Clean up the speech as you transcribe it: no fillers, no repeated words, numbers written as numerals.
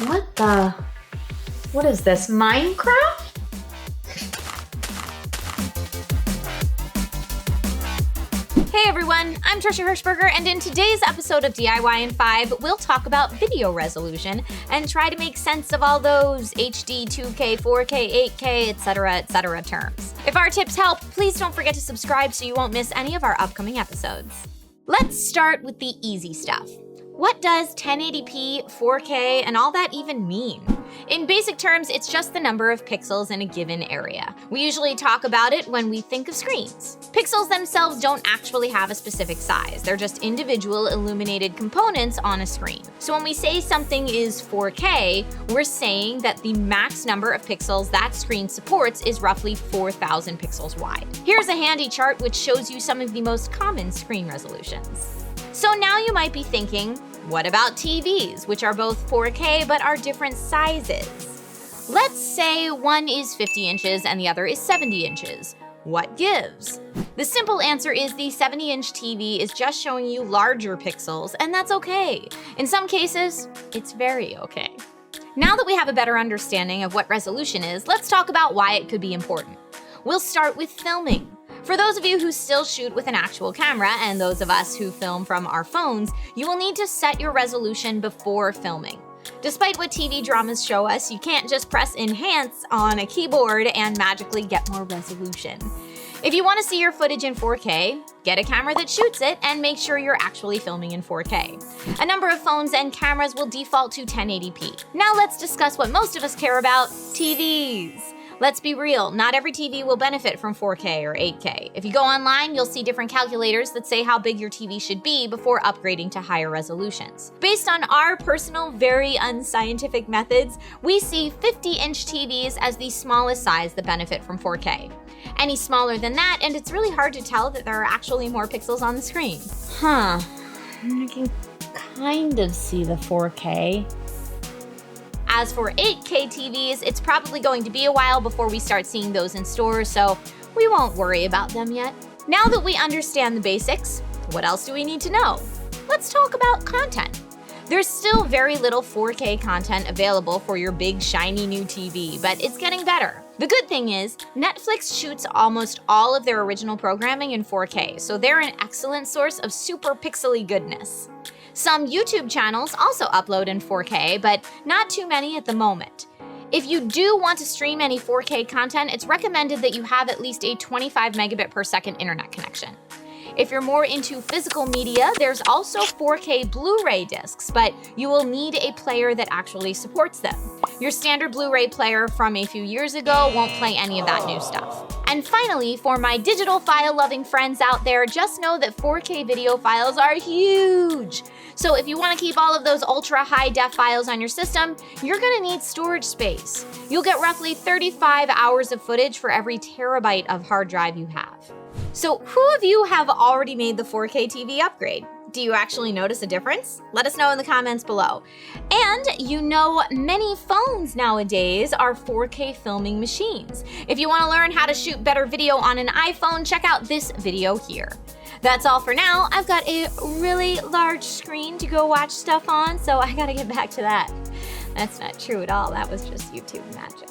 What is this, Minecraft? Hey everyone, I'm Trisha Hirschberger, and in today's episode of DIY in 5, we'll talk about video resolution and try to make sense of all those HD, 2K, 4K, 8K, etc. terms. If our tips help, please don't forget to subscribe so you won't miss any of our upcoming episodes. Let's start with the easy stuff. What does 1080p, 4K, and all that even mean? In basic terms, it's just the number of pixels in a given area. We usually talk about it when we think of screens. Pixels themselves don't actually have a specific size. They're just individual illuminated components on a screen. So when we say something is 4K, we're saying that the max number of pixels that screen supports is roughly 4,000 pixels wide. Here's a handy chart which shows you some of the most common screen resolutions. So now you might be thinking, what about TVs, which are both 4K but are different sizes? Let's say one is 50 inches and the other is 70 inches. What gives? The simple answer is the 70-inch TV is just showing you larger pixels, and that's okay. In some cases, it's very okay. Now that we have a better understanding of what resolution is, let's talk about why it could be important. We'll start with filming. For those of you who still shoot with an actual camera, and those of us who film from our phones, you will need to set your resolution before filming. Despite what TV dramas show us, you can't just press enhance on a keyboard and magically get more resolution. If you want to see your footage in 4K, get a camera that shoots it and make sure you're actually filming in 4K. A number of phones and cameras will default to 1080p. Now let's discuss what most of us care about, TVs. Let's be real, not every TV will benefit from 4K or 8K. If you go online, you'll see different calculators that say how big your TV should be before upgrading to higher resolutions. Based on our personal, very unscientific methods, we see 50-inch TVs as the smallest size that benefit from 4K. Any smaller than that, and it's really hard to tell that there are actually more pixels on the screen. I can kind of see the 4K. As for 8K TVs, it's probably going to be a while before we start seeing those in stores, so we won't worry about them yet. Now that we understand the basics, what else do we need to know? Let's talk about content. There's still very little 4K content available for your big, shiny new TV, but it's getting better. The good thing is, Netflix shoots almost all of their original programming in 4K, so they're an excellent source of super pixely goodness. Some YouTube channels also upload in 4K, but not too many at the moment. If you do want to stream any 4K content, it's recommended that you have at least a 25 megabit per second internet connection. If you're more into physical media, there's also 4K Blu-ray discs, but you will need a player that actually supports them. Your standard Blu-ray player from a few years ago won't play any of that new stuff. And finally, for my digital file-loving friends out there, just know that 4K video files are huge. So if you want to keep all of those ultra high-def files on your system, you're going to need storage space. You'll get roughly 35 hours of footage for every terabyte of hard drive you have. So who of you have already made the 4K TV upgrade? Do you actually notice a difference? Let us know in the comments below. And you know, many phones nowadays are 4K filming machines. If you want to learn how to shoot better video on an iPhone, check out this video here. That's all for now. I've got a really large screen to go watch stuff on, so I gotta get back to that. That's not true at all. That was just YouTube magic.